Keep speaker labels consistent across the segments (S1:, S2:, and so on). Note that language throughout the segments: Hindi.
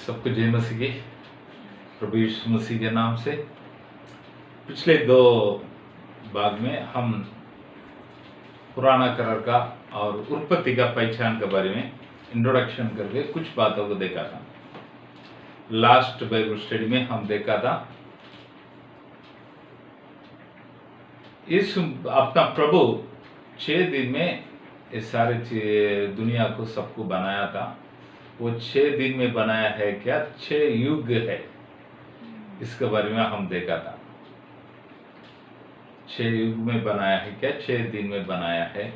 S1: सबको जय मसीह की, प्रभु यीशु मसीह के नाम से। पिछले दो भाग में हम पुराना करार का और उत्पत्ति का पहचान के बारे में इंट्रोडक्शन करके कुछ बातों को देखा था। लास्ट बाइबल स्टडी में हम देखा था इस अपना प्रभु 6 दिन में इस सारे दुनिया को सबको बनाया था। वो 6 दिन में बनाया है क्या? 6 युग है, इसके बारे में हम देखा था। 6 युग में बनाया है क्या? 6 दिन में बनाया है।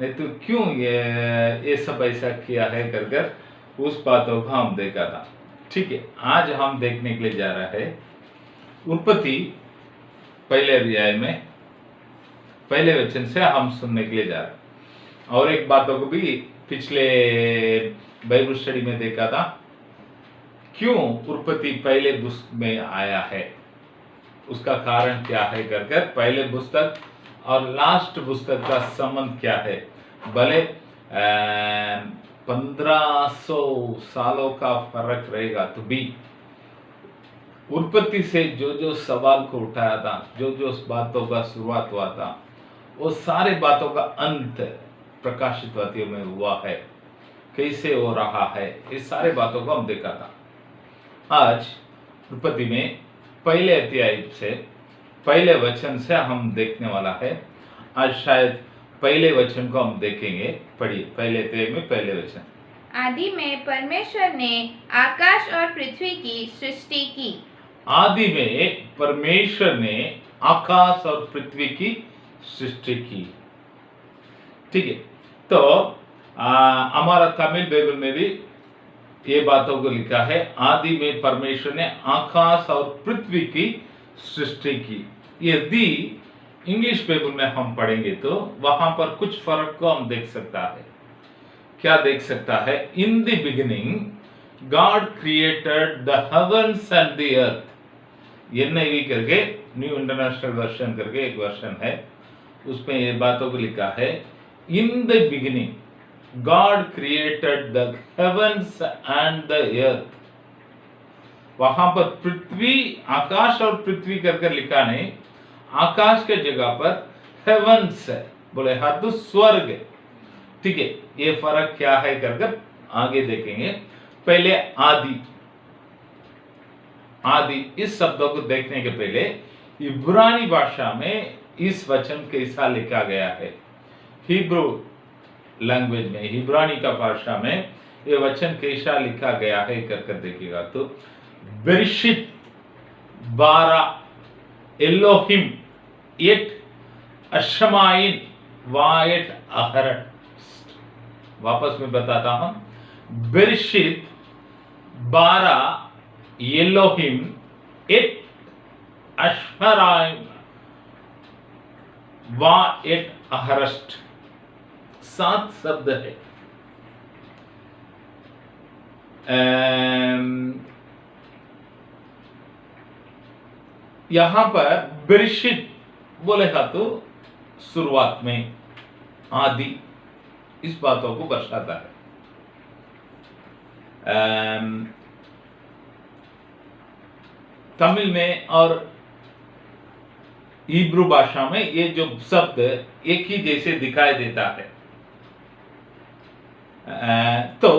S1: नहीं तो क्यों ये सब ऐसा किया है कर उस बातों को हम देखा था। ठीक है, आज हम देखने के लिए जा रहा है उत्पत्ति पहले अध्याय में पहले वचन से हम सुनने के लिए जा रहे हैं। और एक बातों को भी पिछले बाइबल स्टडी में देखा था, क्यों उत्पत्ति पहले पुस्तक में आया है, उसका कारण क्या है कर पहले पुस्तक और लास्ट पुस्तक का संबंध क्या है। भले 1500 सालों का फर्क रहेगा तो भी उत्पत्ति से जो सवाल को उठाया था, जो बातों का शुरुआत हुआ था, वो सारे बातों का अंत प्रकाशित वाक्यों में हुआ है, कैसे हो रहा है, इस सारे बातों को हम देखा था। आज उत्पत्ति में पहले अध्याय से पहले वचन से हम देखने वाला है। आज शायद पहले वचन को हम देखेंगे। पढ़िए पहले अध्याय में पहले वचन।
S2: आदि में परमेश्वर ने आकाश और पृथ्वी की सृष्टि की।
S1: आदि में परमेश्वर ने आकाश और पृथ्वी की सृष्टि की। ठीक है, तो हमारा तमिल बाइबल में भी ये बातों को लिखा है, आदि में परमेश्वर ने आकाश और पृथ्वी की सृष्टि की। यदि इंग्लिश बाइबल में हम पढ़ेंगे तो वहां पर कुछ फर्क को हम देख सकता है। क्या देख सकता है? In the beginning God created the heavens and the earth. NIV करके न्यू इंटरनेशनल वर्जन करके एक वर्जन है, उसमें ये बातों को लिखा है, in the beginning God created the heavens and the earth. वहां पर पृथ्वी, आकाश और पृथ्वी करके लिखा नहीं, आकाश के जगह पर हेवंस है, बोले हाथ तो स्वर्ग है। ठीक है, ये फर्क क्या है कर आगे देखेंगे। पहले आदि, आदि इस शब्दों को देखने के पहले इब्रानी भाषा में इस वचन कैसा लिखा गया है। हिब्रू लैंग्वेज में, इब्रानी का भाषा में ये वचन कैसा लिखा गया है कर देखिएगा तो बेरिशित 12 एलोहिम एट अशमाइन वाएट अहरट। वापस में बताता हूं, बेरिशित 12 एलोहिम एट अशराइम वा एट अहरस्ट। 7 शब्द है। यहां पर बेरिशित बोले तो शुरुआत में, आदि, इस बातों को दर्शाता है। तमिल में और हिब्रू भाषा में ये जो शब्द एक ही जैसे दिखाई देता है। तो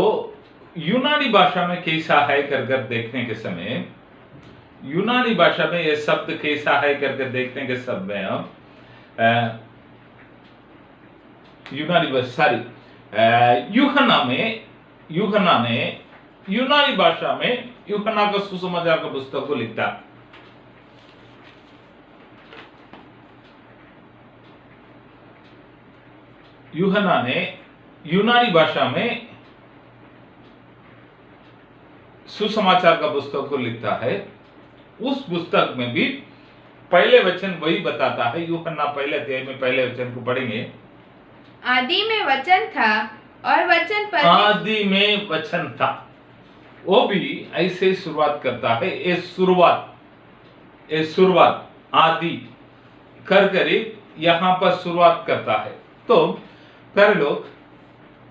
S1: यूनानी भाषा में कैसा है कर देखने के समय, यूनानी भाषा में ये शब्द कैसा है कर देखने के समय हम यूहन्ना ने यूनानी भाषा में यूहन्ना का सुसमाचार का पुस्तक को लिखता। यूहन्ना ने यूनानी भाषा में सुसमाचार का पुस्तक को लिखता है। उस पुस्तक में भी पहले वचन वही बताता है। यूहन्ना पहले अध्याय में पहले वचन को पढ़ेंगे।
S2: आदि में वचन था और वचन पर
S1: आदि में वचन था, वो भी ऐसे शुरुआत करता है। ये शुरुआत आदि कर यहां पर शुरुआत करता है। तो प्यारे लोग,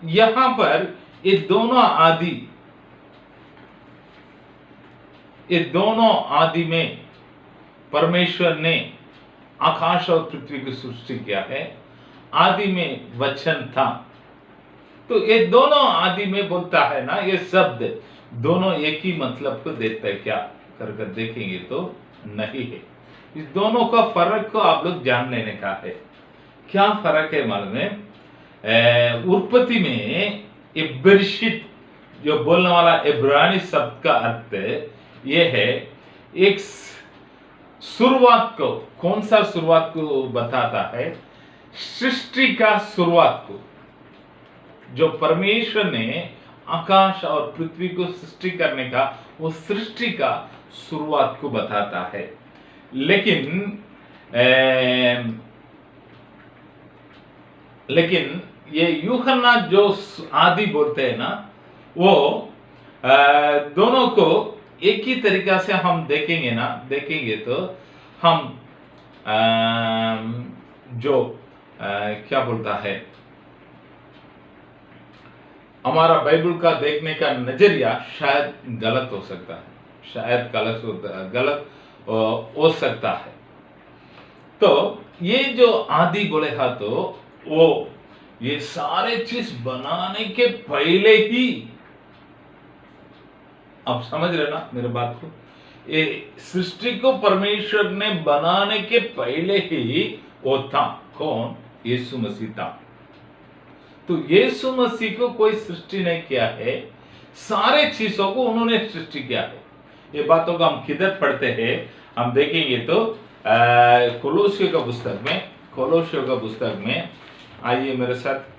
S1: यहां पर ये दोनों आदि ये दोनों आदि में परमेश्वर ने आकाश और पृथ्वी की सृष्टि किया है। आदि में वचन था। तो ये दोनों आदि में बोलता है ना, ये शब्द दोनों एक ही मतलब को देता है क्या कर देखेंगे तो नहीं है। इस दोनों का फर्क को आप लोग जान लेने का है। क्या फर्क है मालूम है? उत्पत्ति में ये बरशीत जो बोलने वाला इब्रानी शब्द का अर्थ ये है, एक शुरुआत को, कौन सा शुरुआत को बताता है? सृष्टि का शुरुआत को। जो परमेश्वर ने आकाश और पृथ्वी को सृष्टि करने का, वो सृष्टि का शुरुआत को बताता है। लेकिन ये यूहन्ना जो आदि बोलते हैं ना, वो दोनों को एक ही तरीका से हम देखेंगे तो हम क्या बोलता है, हमारा बाइबल का देखने का नजरिया शायद गलत हो सकता है, गलत हो सकता है। तो ये जो आदि बोले था, तो वो ये सारे चीज बनाने के पहले ही, आप समझ रहे ना मेरे बात को? ये सृष्टि को परमेश्वर ने बनाने के पहले ही वो था। कौन? यीशु मसीह था। तो यीशु मसीह को कोई सृष्टि नहीं किया है, सारे चीजों को उन्होंने सृष्टि किया है। ये बातों को हम किधर पढ़ते हैं? हम देखेंगे तो कोलोसियों का पुस्तक में आइए मेरे साथ।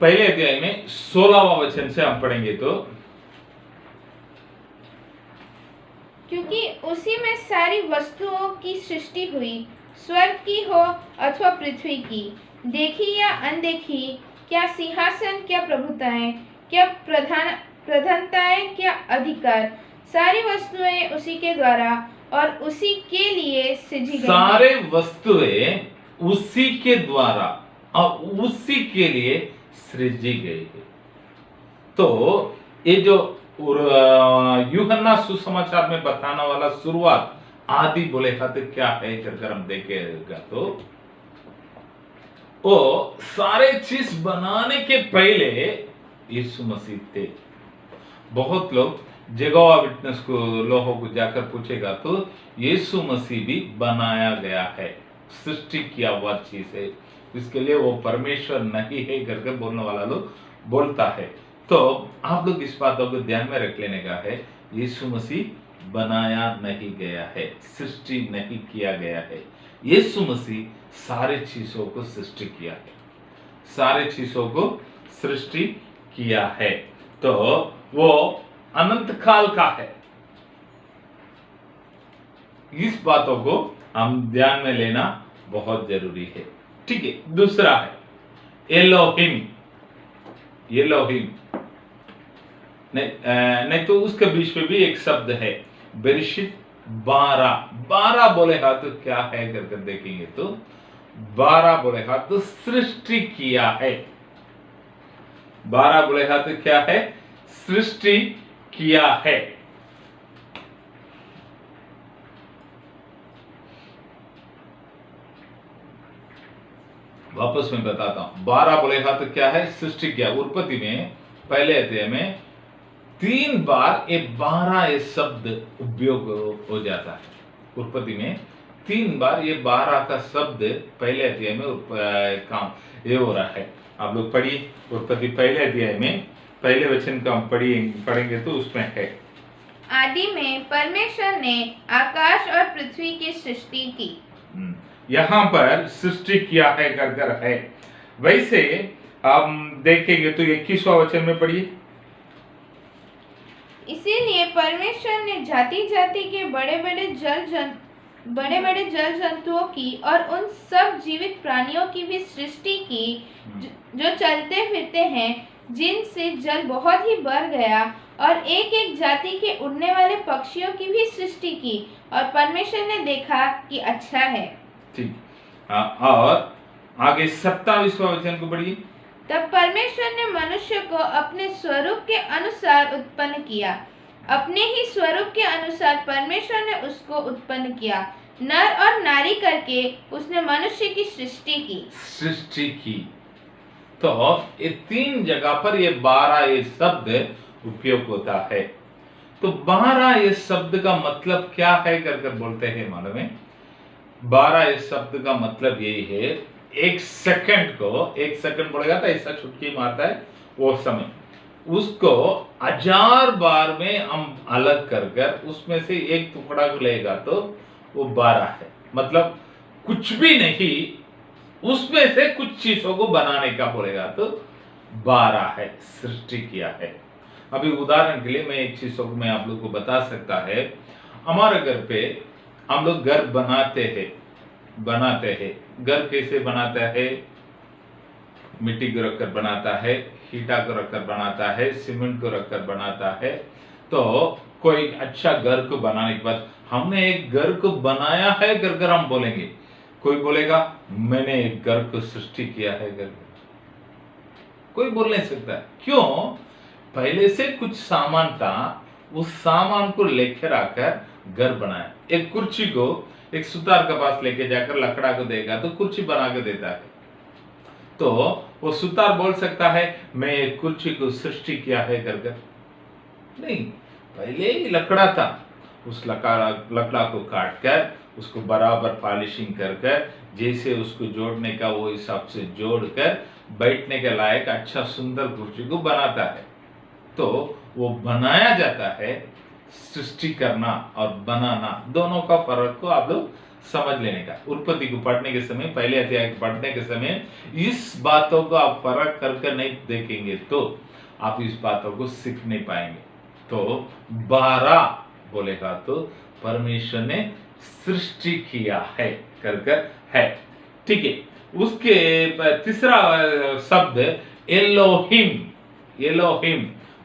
S1: पहले अध्याय में 16वां वचन से हम पढ़ेंगे तो,
S2: क्योंकि उसी में सारी वस्तुओं की सृष्टि हुई, स्वर्ग की हो अथवा पृथ्वी की, देखी या अनदेखी, क्या सिंहासन, क्या प्रभुताएं, क्या प्रधानताएं, क्या अधिकार, सारी वस्तुएं उसी के द्वारा और उसी के लिए सृजी गई।
S1: सारे वस्तुएं उसी के द्वारा और उसी के लिए सृजी गई है। तो ये जो यूहन्ना सुसमाचार में बताने वाला शुरुआत आदि बोले खाते क्या है कर हम देखेगा तो वो सारे चीज बनाने के पहले यीशु मसीह थे। बहुत लोग यहोवा विटनेस को लोगों को जाकर पूछेगा तो यीशु मसीह भी बनाया गया है, सृष्टि किया हुआ चीज है, इसके लिए वो परमेश्वर नहीं है करके बोलने वाला लोग बोलता है। तो आप लोग इस बातों को ध्यान में रख लेने का है, यीशु मसीह बनाया नहीं गया है, सृष्टि नहीं किया गया है। यीशु मसीह सारे चीजों को सृष्टि किया है, सारे चीजों को सृष्टि किया है। तो वो अनंत काल का है। इस बातों को हम ध्यान में लेना बहुत जरूरी है। ठीक है, दूसरा है एलोहिम। नहीं तो उसके बीच में भी एक शब्द है बरशीत 12 बोले तो क्या है करके देखेंगे तो 12 बोले तो सृष्टि किया है। 12 बोले तो क्या है? सृष्टि किया है। वापस मैं बताता हूं, 12 बोले तो क्या है? सृष्टि किया। उत्पत्ति में पहले अध्याय में 3 बार ये 12 ये शब्द उपयोग हो जाता है। उत्पत्ति में 3 बार ये 12 का शब्द पहले अध्याय में काम ये हो रहा है। आप लोग पढ़िए उत्पत्ति पहले अध्याय में पहले वचन का हम पढ़ेंगे तो उसमें है,
S2: आदि में परमेश्वर ने आकाश और पृथ्वी की सृष्टि की।
S1: यहाँ पर सृष्टि किया है कर है। वैसे हम देखेंगे तो 21वां वचन में पढ़िए।
S2: इसीलिए परमेश्वर ने जाति जाति के बड़े बड़े जल जंतुओं की और उन सब जीवित प्राणियों की भी सृष्टि की जो चलते फिरते हैं, जिनसे जल बहुत ही बढ़ गया, और एक एक जाति के उड़ने वाले पक्षियों की भी सृष्टि की, और परमेश्वर ने देखा कि अच्छा है।
S1: ठीक। और आगे 27वां वचन को पढ़िए।
S2: तब परमेश्वर ने मनुष्य को अपने स्वरूप के अनुसार उत्पन्न किया, अपने ही स्वरूप के अनुसार परमेश्वर ने उसको उत्पन्न किया, नर और नारी करके उसने मनुष्य की सृष्टि की।
S1: तो ये 3 जगह पर ये 12 ये शब्द उपयोग होता है। तो 12 ये शब्द का मतलब क्या है कर बोलते हैं मालूम है? 12 ये शब्द का मतलब यही है, एक सेकंड बोलेगा तो ऐसा चुटकी मारता है वो समय, उसको 1000 बार में हम अलग कर उसमें से एक टुकड़ा को लेगा तो वो 12 है। मतलब कुछ भी नहीं, उसमें से कुछ चीजों को बनाने का बोलेगा तो 12 है, सृष्टि किया है। अभी उदाहरण के लिए मैं एक चीज को मैं आप लोग को बता सकता है। हमारे घर पे हम लोग घर बनाते हैं। घर कैसे बनाता है? मिट्टी को रखकर बनाता है, ईटा को रखकर बनाता है, सीमेंट को रखकर बनाता है। तो कोई अच्छा घर को बनाने के बाद हमने एक घर को बनाया है कर हम बोलेंगे। कोई बोलेगा मैंने एक घर को सृष्टि किया है घर, कोई बोल नहीं सकता। क्यों? पहले से कुछ सामान था, उस सामान को लेकर आकर घर बनाया। एक कुर्सी को एक सुतार के पास लेके जाकर लकड़ा को देगा तो कुर्सी बना के देता है। तो वो सुतार बोल सकता है मैं एक कुर्सी को सृष्टि किया है कर? नहीं, पहले ही लकड़ा था, उस लकड़ा को काट कर उसको बराबर पॉलिशिंग कर जैसे उसको जोड़ने का वो हिसाब से जोड़कर बैठने के लायक अच्छा सुंदर कुर्सी को बनाता है। तो वो बनाया जाता है, सृष्टि करना और बनाना दोनों का फर्क को आप लोग समझ लेने का। उत्पत्ति को पढ़ने के समय, पहले अध्याय को पढ़ने के समय इस बातों को आप फर्क करके नहीं देखेंगे तो आप इस बातों को सीख नहीं पाएंगे। तो 12 बोलेगा तो परमेश्वर ने सृष्टि किया है कर है। ठीक है। उसके तीसरा शब्द एलोहिम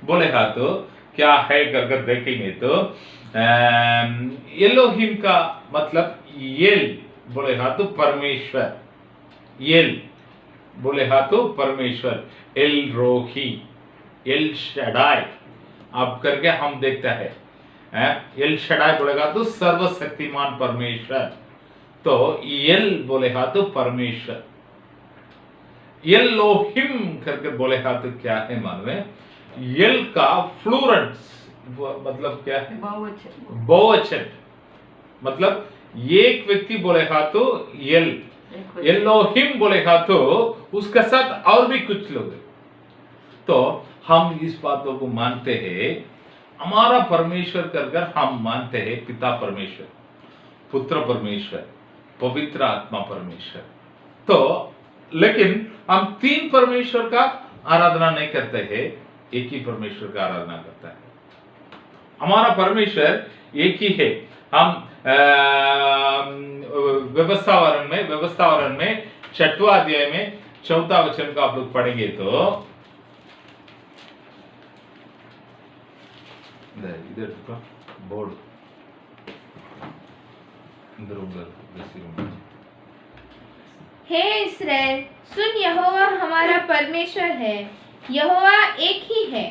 S1: बोलेगा तो क्या है कर देखेंगे तो एलोहिम का मतलब येल बोलेगा तो परमेश्वर, येल बोलेगा तो परमेश्वर, एल रोही, एल शडाई आप करके हम देखता है। एल शडाई बोलेगा तो सर्वशक्तिमान परमेश्वर। तो एल बोलेगा तो परमेश्वर। एलोहिम करके बोलेगा तो क्या है मालूम है? एल का फ्लूरेंस मतलब क्या है? बहुवचन। मतलब एक व्यक्ति बोलेगा तो एल, एलोहिम बोलेगा तो उसका साथ और भी कुछ लोग। तो हम इस बातों को मानते हैं, हमारा परमेश्वर कर हम मानते हैं पिता परमेश्वर, पुत्र परमेश्वर, पवित्र आत्मा परमेश्वर। तो लेकिन हम 3 परमेश्वर का आराधना नहीं करते हैं, एक ही परमेश्वर का आराधना करता है। हमारा परमेश्वर एक ही है। हम व्यवस्थावरण में 6वां अध्याय में 4था वचन का आप लोग पढ़ेंगे तो इधर बोर्ड
S2: हे इस्राएल, सुन, यहोवा हमारा परमेश्वर है, यहोवा एक ही है।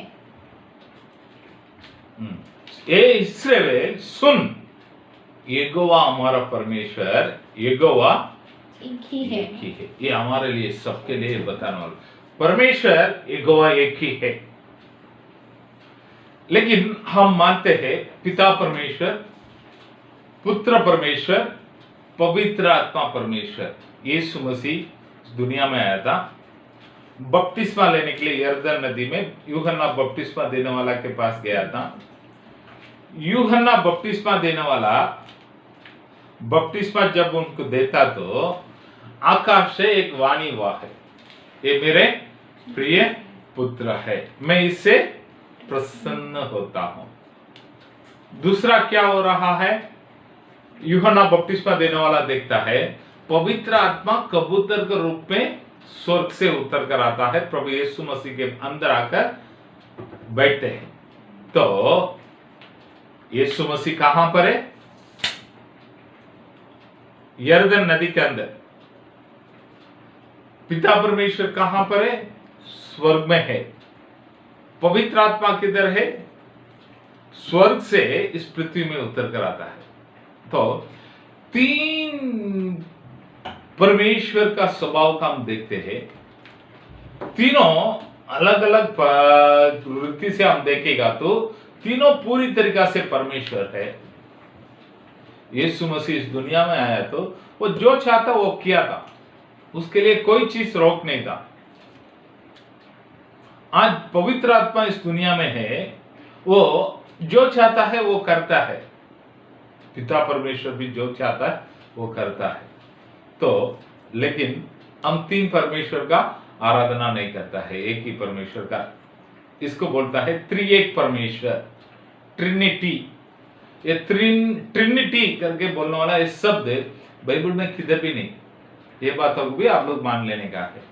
S1: ए इस्राएल सुन, यहोवा हमारा परमेश्वर, यहोवा
S2: एक ही है।
S1: ये हमारे लिए सबके लिए बताने वाला परमेश्वर यहोवा एक ही है। लेकिन हम मानते हैं पिता परमेश्वर, पुत्र परमेश्वर, पवित्र आत्मा परमेश्वर। यीशु मसीह दुनिया में आया था, बपतिस्मा लेने के लिए यरदन नदी में यूहन्ना बपतिस्मा देने वाला के पास गया था। यूहन्ना बपतिस्मा देने वाला बपतिस्मा जब उनको देता तो आकाश से एक वाणी हुआ है, ये मेरे प्रिय पुत्र है, मैं इससे प्रसन्न होता हूं। दूसरा क्या हो रहा है? यूहन्ना बपतिस्मा देने वाला देखता है पवित्र आत्मा कबूतर के रूप में स्वर्ग से उतर कर आता है, प्रभु यीशु मसीह के अंदर आकर बैठते हैं। तो यीशु मसीह कहां पर है? यरदन नदी के अंदर। पिता परमेश्वर कहां पर है? स्वर्ग में है। पवित्र आत्मा किधर है? स्वर्ग से इस पृथ्वी में उतर कर आता है। तो तीन परमेश्वर का स्वभाव का हम देखते हैं। तीनों अलग अलग प्रवृत्ति से हम देखेगा तो तीनों पूरी तरीका से परमेश्वर है। यीशु मसीह इस दुनिया में आया तो वो जो चाहता वो किया था, उसके लिए कोई चीज रोक नहीं था। आज पवित्र आत्मा इस दुनिया में है, वो जो चाहता है वो करता है। पिता परमेश्वर भी जो चाहता है वो करता है। तो लेकिन हम तीन परमेश्वर का आराधना नहीं करता है, एक ही परमेश्वर का। इसको बोलता है त्रिएक परमेश्वर, ट्रिनिटी। ये ट्रिनिटी करके बोलने वाला ये शब्द बाइबल में किधर भी नहीं। ये बातों को भी आप लोग मान लेने का है,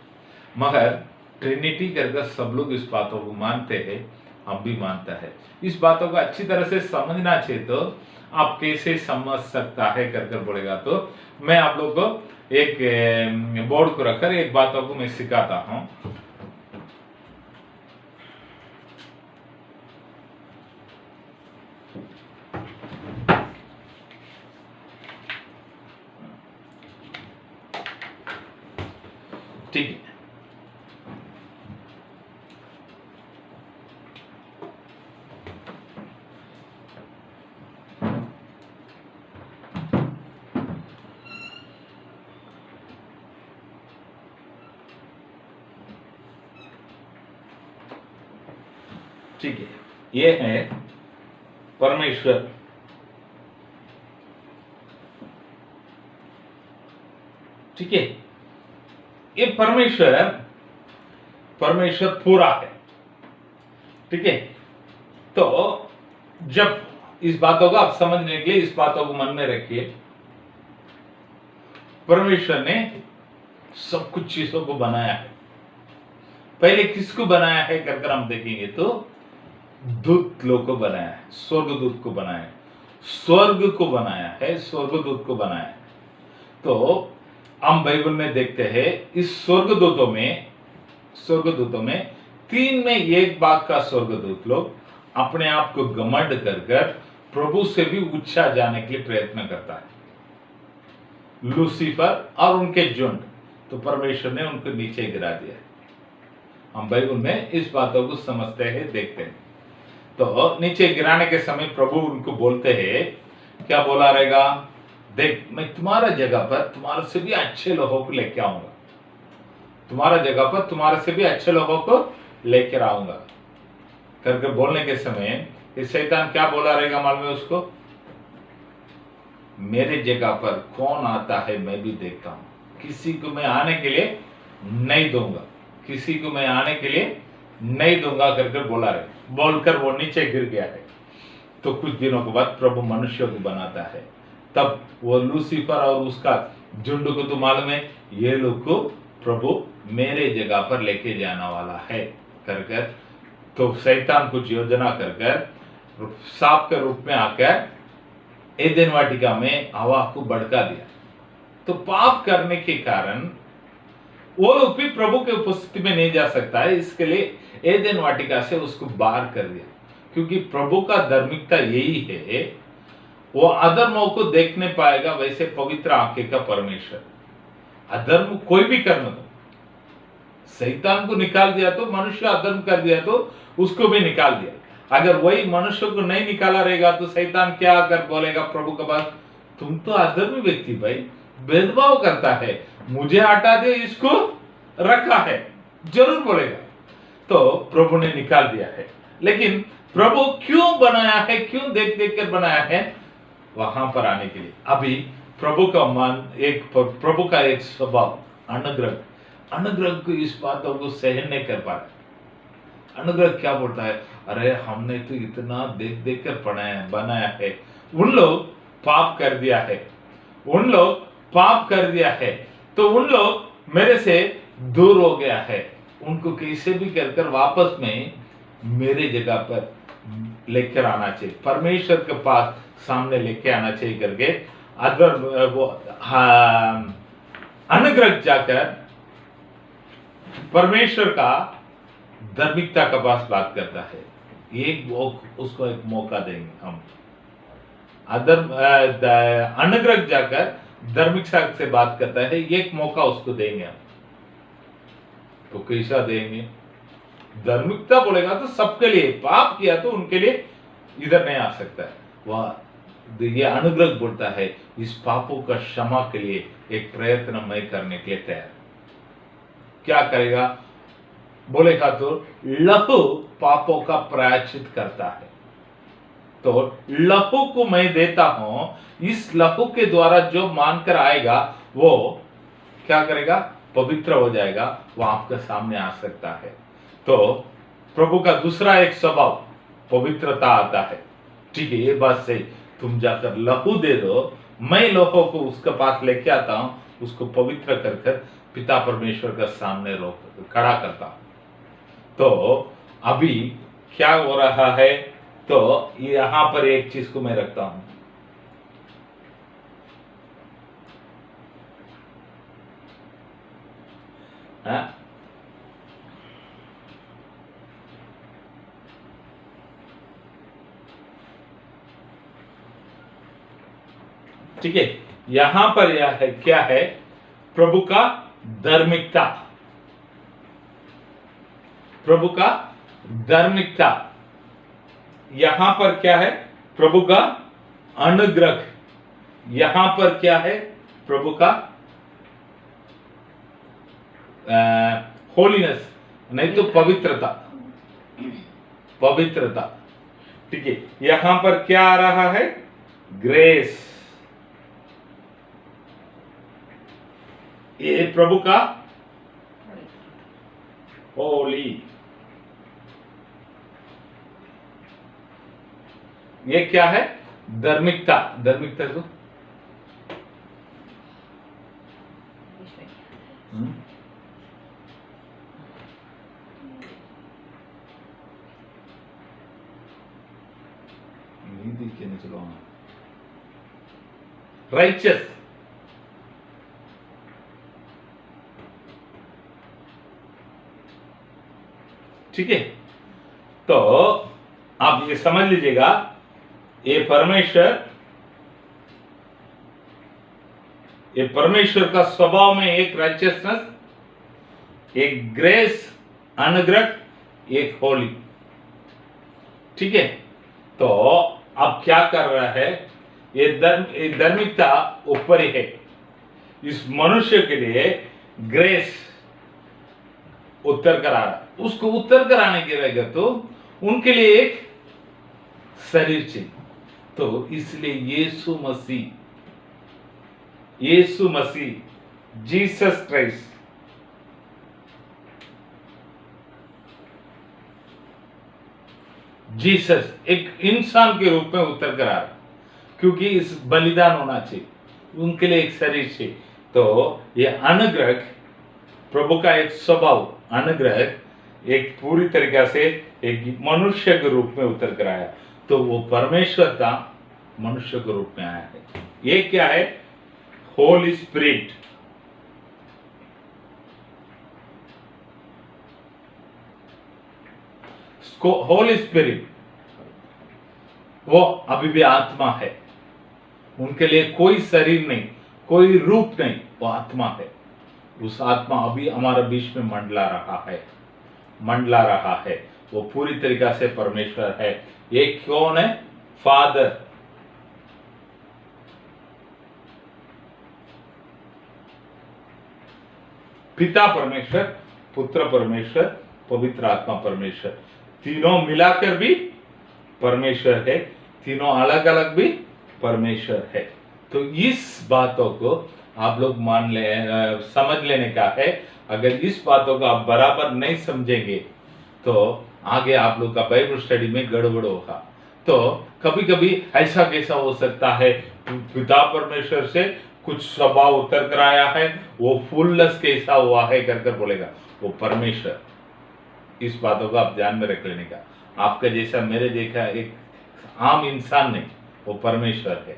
S1: मगर ट्रिनिटी करके सब लोग इस बातों को मानते हैं, हम भी मानता है। इस बातों को अच्छी तरह से समझना चाहिए। तो आप कैसे समझ सकता है कर बोलेगा तो मैं आप लोग को एक बोर्ड को रखकर एक बातों को मैं सिखाता हूं। ठीक है, ठीक है। ये है परमेश्वर। ठीक है, ये परमेश्वर पूरा है। ठीक है, तो जब इस बातों को आप समझने के लिए इस बातों को मन में रखिए। परमेश्वर ने सब कुछ चीजों को बनाया है। पहले किसको बनाया है कर हम देखेंगे तो दूत लोग को बनाया है, स्वर्गदूत को बनाया है, स्वर्ग को बनाया है, स्वर्गदूत को बनाया है। तो हम बाइबल में देखते हैं इस स्वर्गदूतों में तीन में एक भाग का स्वर्गदूत लोग अपने आप को घमंड कर प्रभु से भी ऊंचा जाने के लिए प्रयत्न करता है। लूसीफर और उनके झुंड, तो परमेश्वर ने उनको नीचे गिरा दिया। हम बाइबल में इस बातों को समझते हैं, देखते हैं। तो नीचे गिराने के समय प्रभु उनको बोलते हैं, क्या बोला रहेगा? देख, मैं तुम्हारा जगह पर तुम्हारे से भी अच्छे लोगों को लेके आऊंगा, तुम्हारा जगह पर तुम्हारे से भी अच्छे लोगों को लेकर आऊंगा करके बोलने के समय इस शैतान क्या बोला रहेगा मालूम है उसको? मेरे जगह पर कौन आता है मैं भी देखता हूं, किसी को मैं आने के लिए नहीं दूंगा, किसी को मैं आने के लिए नहीं दूंगा करके बोला रहे। बोलकर वो नीचे गिर गया है। तो कुछ दिनों के बाद प्रभु मनुष्य को बनाता है। तब वो लूसीफर और उसका झुंड को तो मालूम है, ये लोग को प्रभु मेरे जगह पर लेके जाने वाला है कर तो शैतान कुछ योजना कर सांप के रूप में आकर एदेन वाटिका में हवा को भड़का दिया। तो पाप करने के कारण वो लोग भी प्रभु के उपस्थिति में नहीं जा सकता है, इसके लिए एदेन वाटिका से उसको बाहर कर दिया। क्योंकि प्रभु का धार्मिकता यही है, वो अधर्मों को देखने पाएगा, वैसे पवित्र आंखें का परमेश्वर। अधर्म कोई भी करने दो, शैतान को निकाल दिया तो मनुष्य अधर्म कर दिया तो उसको भी निकाल दिया। अगर वही मनुष्य को नहीं निकाला रहेगा तो शैतान क्या कर बोलेगा प्रभु के पास, तुम तो अधर्मी व्यक्ति भाई, भेदभाव करता है, मुझे हटा दे, इसको रखा है, जरूर बोलेगा। तो प्रभु ने निकाल दिया है। लेकिन प्रभु क्यों बनाया है, क्यों देख देख कर बनाया है? वहां पर आने के लिए। अभी प्रभु का एक स्वभाव अनुग्रह को इस बातों को सहन नहीं कर पा रहे। अनुग्रह क्या बोलता है? अरे हमने तो इतना देख देख कर बनाया है, उन लोग पाप कर दिया है, तो उन लोग मेरे से दूर हो गया है, उनको कैसे भी कर वापस में मेरे जगह पर लेकर आना चाहिए, परमेश्वर के पास सामने लेके आना चाहिए करके अदर वो अनुग्रह जाकर परमेश्वर का धार्मिकता का पास बात करता है। उसको एक मौका देंगे हम। अनुग्रह जाकर धार्मिकता से बात करता है, एक मौका उसको देंगे हम। तो कैसा देंगे? धार्मिकता बोलेगा तो सबके लिए, पाप किया तो उनके लिए इधर नहीं आ सकता है। वह ये अनुग्रह बोलता है, इस पापों का क्षमा के लिए एक प्रयत्न मैं करने के लिए तैयार। क्या करेगा बोलेगा तो लहू पापों का प्रायश्चित करता है। तो लहू को मैं देता हूं, इस लहू के द्वारा जो मानकर आएगा वो क्या करेगा? पवित्र हो जाएगा, वो आपके सामने आ सकता है। तो प्रभु का दूसरा एक स्वभाव पवित्रता आता है। ठीक है, ये बात सही। तुम जाकर लहू दे दो, मैं लहू को उसके पास लेके आता हूं, उसको पवित्र कर कर पिता परमेश्वर का सामने खड़ा करता हूं। तो अभी क्या हो रहा है? तो यहां पर एक चीज को मैं रखता हूं। ठीक है, यहां पर यह है, क्या है? प्रभु का धार्मिकता, प्रभु का धार्मिकता। यहां पर क्या है? प्रभु का अनुग्रह। यहां पर क्या है? प्रभु का होलीनेस, नहीं तो पवित्रता, पवित्रता। ठीक है, यहां पर क्या आ रहा है? ग्रेस। ये प्रभु का होली। ये क्या है? धार्मिकता। धार्मिकता को राइचस। ठीक है, तो आप ये समझ लीजिएगा, ये परमेश्वर का स्वभाव में एक राइचियसनेस, एक ग्रेस, अनुग्रह, एक होली। ठीक है, तो अब क्या कर रहा है? ये धार्मिकता ऊपर ही है। इस मनुष्य के लिए ग्रेस उत्तर करा रहा। उसको उत्तर कराने के रहेगा तो उनके लिए एक शरीर चाहिए। तो इसलिए यीशु मसीह जीसस क्राइस्ट जीसस एक इंसान के रूप में उत्तर करा रहा, क्योंकि इस बलिदान होना चाहिए, उनके लिए एक शरीर चाहिए। तो ये अनुग्रह, प्रभु का एक स्वभाव अनुग्रह, एक पूरी तरीके से एक मनुष्य के रूप में उतर कर आया। तो वो परमेश्वर का मनुष्य के रूप में आया है। ये क्या है? होली स्पिरिट। होली स्पिरिट वो अभी भी आत्मा है। उनके लिए कोई शरीर नहीं, कोई रूप नहीं, वो आत्मा है। उस आत्मा अभी हमारे बीच में मंडला रहा है। वो पूरी तरीका से परमेश्वर है। ये कौन है? फादर, पिता परमेश्वर, पुत्र परमेश्वर, पवित्र आत्मा परमेश्वर। तीनों मिलाकर भी परमेश्वर है, तीनों अलग अलग भी परमेश्वर है। तो इस बातों को आप लोग समझ लेने का है। अगर इस बातों को आप बराबर नहीं समझेंगे तो आगे आप लोग का बाइबल स्टडी में गड़बड़ होगा। तो कभी कभी ऐसा कैसा हो सकता है, पिता परमेश्वर से कुछ स्वभाव उतर कर आया है, वो फुलनेस कैसा हुआ है कर बोलेगा वो परमेश्वर। इस बातों को आप ध्यान में रख लेने का। आपका जैसा मेरे देखा एक आम इंसान नहीं, वो परमेश्वर है।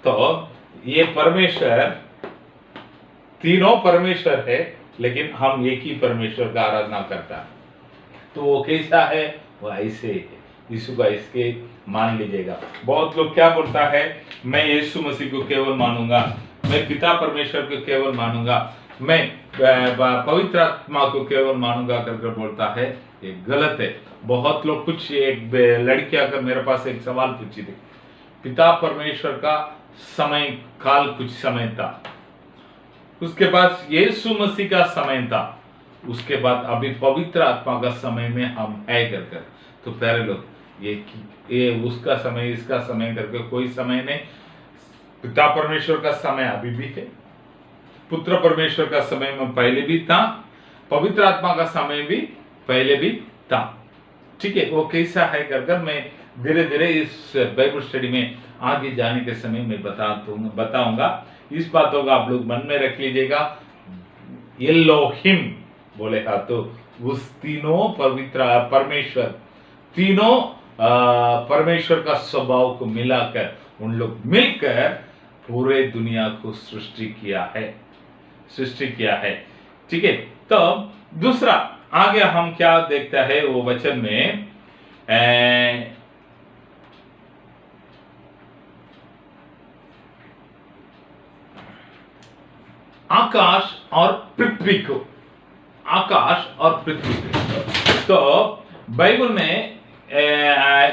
S1: तो ये परमेश्वर तीनों परमेश्वर है, लेकिन हम एक ही परमेश्वर का आराधना करता है। तो वो कैसा है? वो ऐसे है। यीशु का इसके मान लीजिएगा। बहुत लोग क्या बोलता है, मैं यीशु मसीह को केवल मानूंगा, मैं पिता परमेश्वर को केवल मानूंगा, मैं पवित्र आत्मा को केवल मानूंगा करके बोलता है। ये गलत है। बहुत लोग, कुछ एक लड़की आकर मेरे पास एक सवाल पूछी थी, पिता परमेश्वर का समय काल कुछ समय था, उसके बाद यीशु मसीह का समय था, उसके बाद अभी पवित्र आत्मा का समय में हम है कर। तो प्यारे लोग, ये उसका समय इसका समय करके कोई समय नहीं। पिता परमेश्वर का समय अभी भी है, पुत्र परमेश्वर का समय में पहले भी था, पवित्र आत्मा का समय भी पहले भी था। ठीक है, वो कैसा है कर मैं धीरे धीरे इस बाइबल स्टडी में आगे जाने के समय में बताऊंगा। इस बातों का आप लोग मन में रख लीजिएगा। एलोहिम बोलेगा तो उस तीनों पवित्र परमेश्वर, तीनों परमेश्वर का स्वभाव को मिलाकर उन लोग मिलकर पूरे दुनिया को सृष्टि किया है। ठीक है, तो दूसरा आगे हम क्या देखता है वो वचन में, आकाश और पृथ्वी को, तो बाइबल में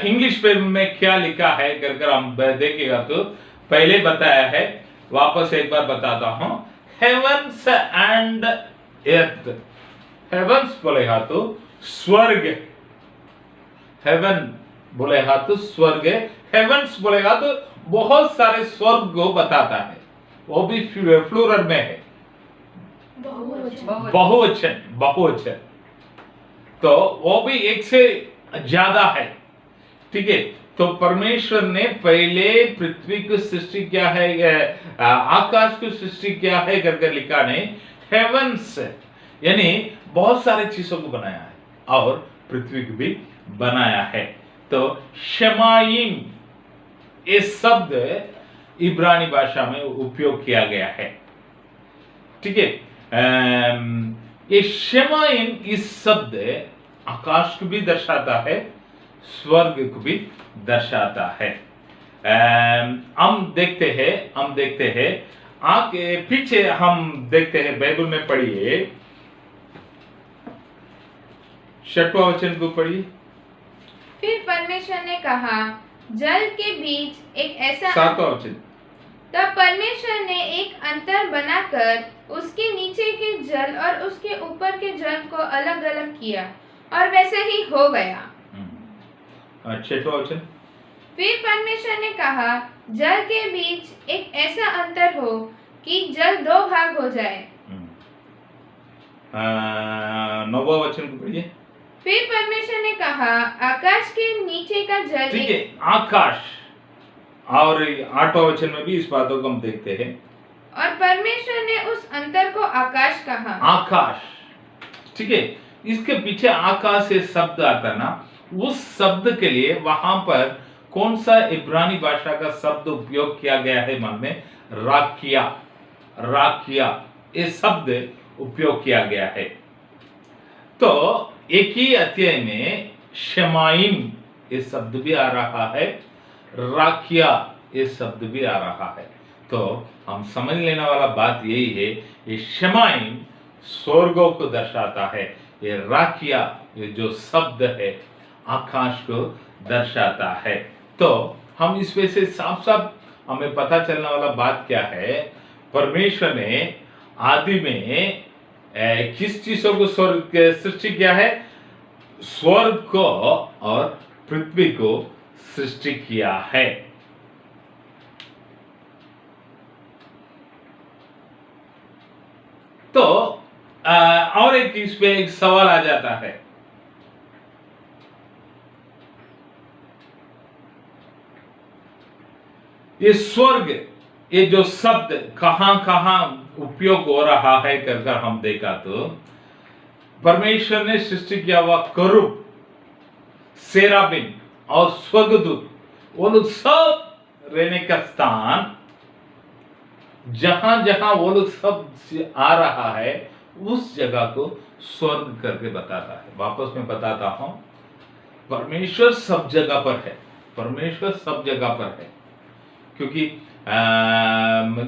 S1: इंग्लिश बाइबल में क्या लिखा है कर हम देखेगा तो पहले बताया है, वापस एक बार बताता हूं। हेवंस एंड अर्थ, हेवंस बोलेगा तो स्वर्ग, हेवन बोलेगा तो स्वर्ग, हेवंस बोलेगा तो बहुत सारे स्वर्ग को बताता है, वो भी फ्लूरल में है, बहुवचन, तो वो भी एक से ज्यादा है। ठीक है, तो परमेश्वर ने पहले पृथ्वी की सृष्टि किया है, आकाश की सृष्टि किया है करके लिखा नहीं, हेवंस यानी बहुत सारे चीजों को बनाया है और पृथ्वी को भी बनाया है। तो शमाइम ये शब्द इब्रानी भाषा में उपयोग किया गया है। ठीक है, ये शमाइम इस शब्द आकाश को भी दर्शाता है, स्वर्ग को भी दर्शाता है। हम देखते हैं आगे पीछे हम देखते हैं, बाइबल में पढ़िए 6वां वचन को पढ़िए।
S2: फिर परमेश्वर ने कहा, जल के बीच एक ऐसा
S1: 7वां वचन।
S2: तब परमेश्वर ने एक अंतर बनाकर उसके नीचे के जल और उसके ऊपर के जल को अलग अलग किया, और वैसे ही हो गया।
S1: 6वां वचन।
S2: फिर परमेश्वर ने कहा, जल के बीच एक ऐसा अंतर हो कि जल 2 भाग हो जाए।
S1: 9वां वचन को पढ़िए।
S2: फिर परमेश्वर ने कहा, आकाश के नीचे का जल,
S1: ठीक है, आकाश, और 8वां वचन में भी इस बातों को हम देखते हैं।
S2: और परमेश्वर ने उस अंतर को आकाश कहा।
S1: आकाश, ठीक है, इसके पीछे आकाश से शब्द आता ना, उस शब्द के लिए वहां पर कौन सा इब्रानी भाषा का शब्द उपयोग किया गया है? मन में राकिया ये शब्द उपयोग किया गया है। तो एक ही अध्याय में शमाइम ये शब्द भी आ रहा है, राकिया ये शब्द भी आ रहा है। तो हम समझ लेने वाला बात यही है, ये शमाइम स्वर्गों को दर्शाता है, ये राकिया ये जो शब्द है आकाश को दर्शाता है। तो हम इसमें से साफ साफ हमें पता चलने वाला बात क्या है, परमेश्वर ने आदि में किस चीजों को स्वर्ग सृष्टि किया है? स्वर्ग को और पृथ्वी को सृष्टि किया है। तो और एक इस पे एक सवाल आ जाता है, ये स्वर्ग ये जो शब्द कहां कहां उपयोग हो रहा है कर हम देखा तो परमेश्वर ने सृष्टि किया हुआ करूब, सेराबिन और स्वर्गदूत, वो लोग सब रहने का स्थान जहां जहां वो लोग सब आ रहा है उस जगह को स्वर्ग करके बताता है। वापस मैं बताता हूं, परमेश्वर सब जगह पर है, परमेश्वर सब जगह पर है। क्योंकि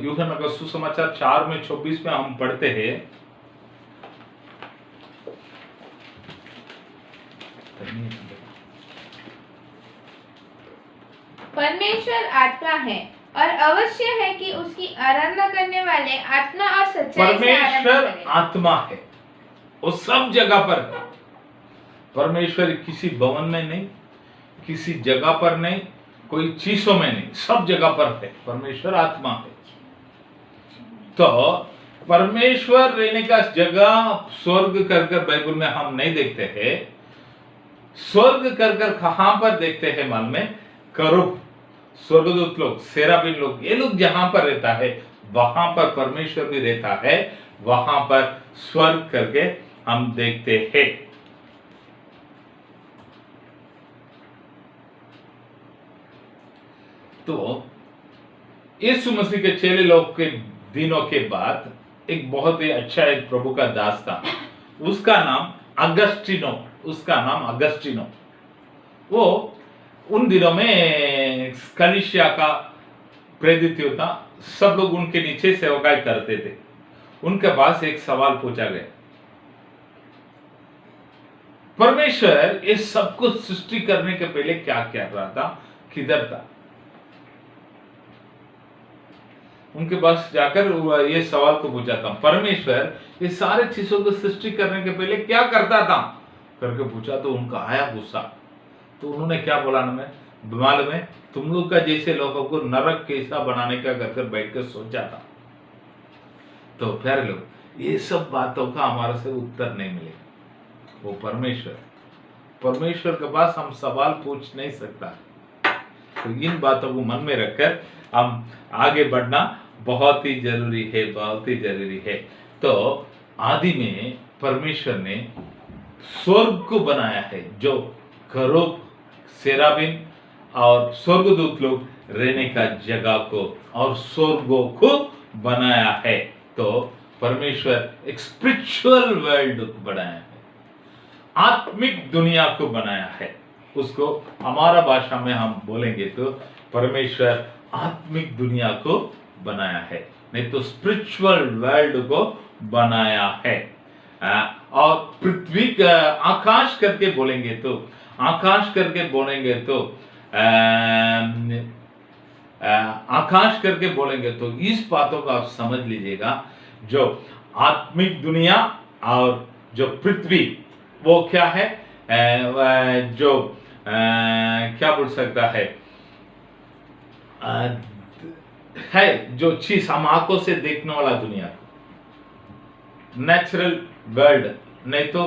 S1: यूहन्ना का सुसमाचार 4:26 में हम पढ़ते हैं,
S2: परमेश्वर आत्मा है और अवश्य है कि उसकी आराधना करने वाले आत्मा और सच्चाई से आराधना
S1: परमेश्वर
S2: करें।
S1: आत्मा है, वो सब जगह पर है। परमेश्वर किसी भवन में नहीं, किसी जगह पर नहीं, कोई चीजों में नहीं, सब जगह पर है। परमेश्वर आत्मा है। तो परमेश्वर रहने का जगह स्वर्ग कर बाइबल में हम नहीं देखते हैं। स्वर्ग कर कहां पर देखते हैं मालूम में? करूब, स्वर्गदूत लोग, सेराबिन लोग, ये लोग जहां पर रहता है वहां पर परमेश्वर भी रहता है। वहां पर स्वर्ग करके हम देखते हैं। तो यीशु मसीह के चेले लोग के दिनों के बाद एक बहुत ही अच्छा एक प्रभु का दास था, उसका नाम अगस्टिनो, उसका नाम अगस्टिनो। वो उन दिनों में कलीसिया का प्रेरित था, सब लोग उनके नीचे सेवकाई करते थे। उनके पास एक सवाल पूछा गया, परमेश्वर ये सब कुछ सृष्टि करने के पहले क्या कर रहा था, किधर था? उनके पास जाकर ये सवाल को पूछा था, परमेश्वर ये सारे चीजों को सृष्टि करने के पहले क्या करता था करके पूछा। तो उनका आया गुस्सा। तो उन्होंने क्या बोला ना, मालूम है? तुम लोग का जैसे लोगों को नरक कैसा बनाने का कर बैठ कर सोचा था। तो प्यारे लोग, ये सब बातों का हमारे से उत्तर नहीं मिलेगा। वो परमेश्वर के पास हम सवाल पूछ नहीं सकता। तो इन बातों को मन में रखकर हम आगे बढ़ना बहुत ही जरूरी है, बहुत ही जरूरी है। तो आदि में परमेश्वर ने स्वर्ग को बनाया है, जो करूब, सेराबिन और स्वर्गदूत लोग रहने का जगह को और स्वर्गों को बनाया है। तो परमेश्वर एक स्पिरिचुअल वर्ल्ड को बनाया है, आत्मिक दुनिया को बनाया है। उसको हमारा भाषा में हम बोलेंगे तो परमेश्वर आत्मिक दुनिया को बनाया है, नहीं तो स्पिरिचुअल वर्ल्ड को बनाया है। और पृथ्वी का आकाश करके बोलेंगे तो, आकाश करके बोलेंगे तो आकाश करके बोलेंगे तो इस बातों को आप समझ लीजिएगा, जो आत्मिक दुनिया और जो पृथ्वी वो क्या है, जो क्या बोल सकता है जो चीज हम आंखों से देखने वाला दुनिया, नेचुरल वर्ल्ड, नहीं तो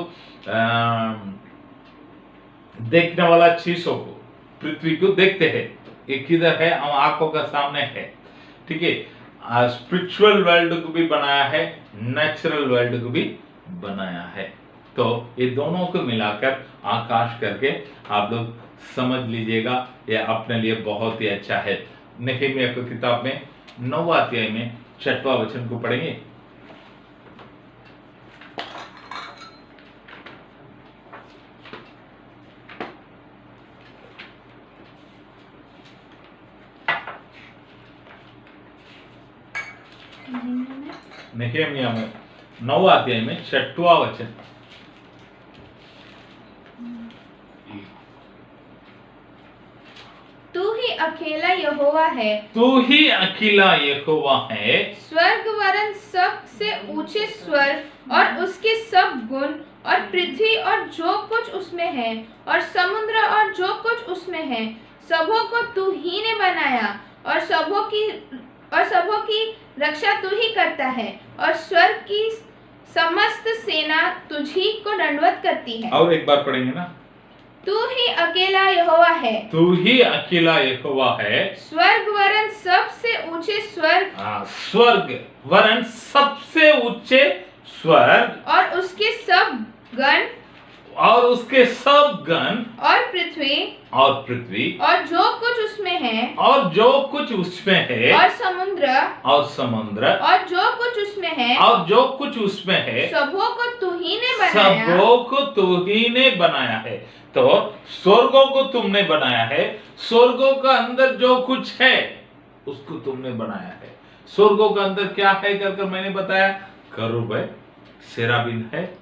S1: देखने वाला चीजों को, पृथ्वी को देखते हैं, ये किधर है, हम आंखों का सामने है, ठीक है। स्पिरिचुअल वर्ल्ड को भी बनाया है, नेचुरल वर्ल्ड को भी बनाया है। तो ये दोनों को मिलाकर आकाश करके आप लोग समझ लीजिएगा, ये अपने लिए बहुत ही अच्छा है। नहमीया की किताब में 9वां अध्याय में 6वां वचन को पढ़ेंगे। नहमीया में 9वां अध्याय में 6वां वचन,
S2: तू ही अकेला यहोवा है,
S1: तू ही अकेला यहोवा है,
S2: स्वर्ग वरन सबसे ऊंचे स्वर्ग और उसके सब गुण और पृथ्वी और जो कुछ उसमें है और समुद्र और जो कुछ उसमें है, सबों को तू ही ने बनाया और सबों की रक्षा तू ही करता है और स्वर्ग की समस्त सेना तुझी को दंडवत करती है।
S1: और एक बार पढ़ेंगे ना,
S2: तू ही अकेला यहोवा है,
S1: तू ही अकेला यहोवा है,
S2: स्वर्ग वरन सबसे ऊंचे स्वर्ग,
S1: स्वर्ग वरन सबसे ऊंचे स्वर्ग
S2: और उसके सब गण,
S1: और उसके सब गण
S2: और पृथ्वी
S1: और
S2: जो कुछ उसमें है
S1: और जो कुछ उसमें है
S2: और समुद्र और जो कुछ उसमें है
S1: और जो कुछ उसमें है
S2: सबों को तू ही ने बनाया।
S1: सबों को तू ही ने बनाया है। तो स्वर्गों को तुमने बनाया है, स्वर्गों का अंदर जो कुछ है उसको तुमने बनाया है। स्वर्गों का अंदर क्या है कर मैंने बताया, करूब है, सेराबिन है,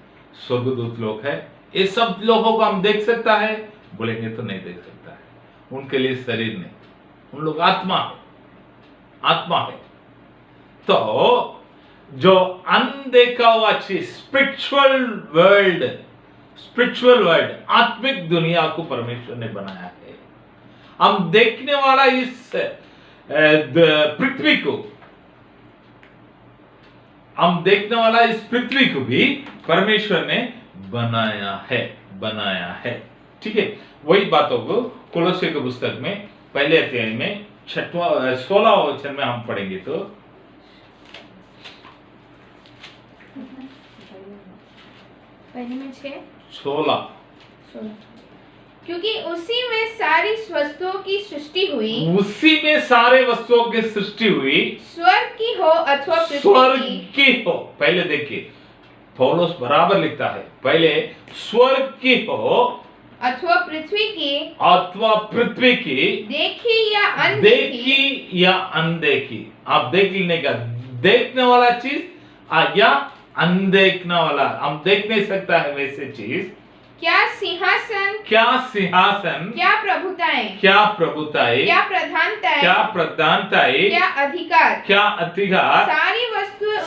S1: स्वर्गदूत लोग है। ये सब लोगों को हम देख सकता है, बोलेंगे तो नहीं देख सकता है, उनके लिए शरीर नहीं, उन लोग आत्मा है। तो जो अनदेखा हुआ चीज स्पिरिचुअल वर्ल्ड आत्मिक दुनिया को परमेश्वर ने बनाया है। हम देखने वाला इस पृथ्वी को भी परमेश्वर ने बनाया है। ठीक है, वही बातों को कोलोसे की पुस्तक में पहले अध्याय में 16वां वचन में हम पढ़ेंगे। तो
S2: पहले में
S1: 16
S2: क्योंकि उसी में सारी वस्तुओं की सृष्टि हुई, स्वर्ग की हो अथवा पृथ्वी
S1: की हो। पहले देखिए पौलुस बराबर लिखता है, पहले स्वर्ग की हो
S2: अथवा पृथ्वी की
S1: देखी या अनदेखी। आप देख लेने का, देखने वाला चीज या अनदेखने वाला, हम देख नहीं सकता है वैसे चीज।
S2: क्या सिंहासन,
S1: क्या
S2: प्रभुताएं,
S1: क्या प्रधानताएं, क्या अधिकार,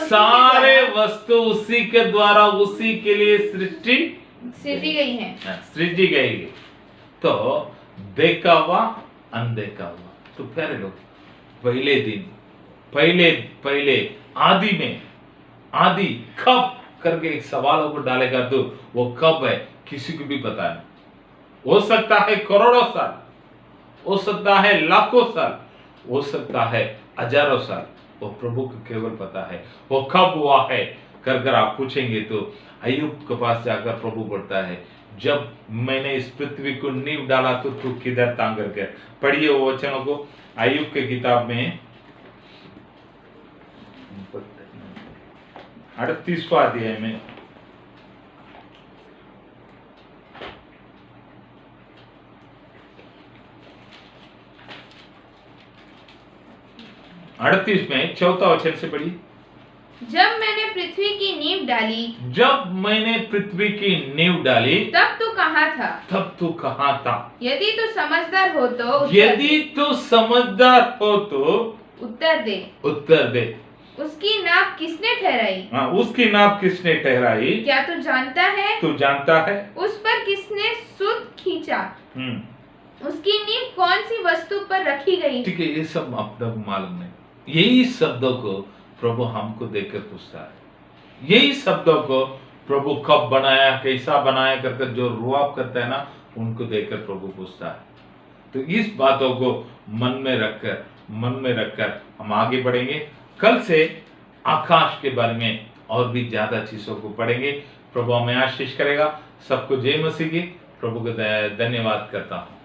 S1: सारे वस्तु उसी के द्वारा उसी के लिए सृजी गई है। तो देखा हुआ अनदेखा हुआ। तो प्यारे लोग, पहले आदि कब करके एक सवाल को डालेगा तो वो कब है किसी को भी पता नहीं। हो सकता है करोड़ों साल, हो सकता है लाखों साल, हो सकता है हजारों साल, वो प्रभु को केवल पता है। वो कब हुआ है कर आप पूछेंगे तो अय्यूब के पास जाकर प्रभु बोलता है, जब मैंने इस पृथ्वी को नींव डाला तो तू किधर था करके। पढ़िए वो वचनों को अय्यूब के किताब में 38वां अध्याय में 38 में 4वां वचन से पढ़िए।
S2: जब मैंने पृथ्वी की नींव डाली तब तू कहाँ था? यदि तू समझदार हो तो उत्तर दे। उसकी नाप किसने ठहराई? क्या तू जानता है? उस पर किसने सूत खींचा? उसकी नींव कौन सी वस्तु पर रखी गई?
S1: ठीक है, ये सब आपको मालूम नहीं। यही शब्दों को प्रभु हमको देखकर पूछता है। यही शब्दों को प्रभु कब बनाया, कैसा बनाया करकर जो रुआब करता है ना, उनको देखकर प्रभु पूछता है। तो इस बातों को मन में रखकर हम आगे बढ़ेंगे। कल से आकाश के बारे में और भी ज्यादा चीजों को पढ़ेंगे। प्रभु हमें आशीष करेगा। सबको जय मसीह की। प्रभु को धन्यवाद करता हूँ।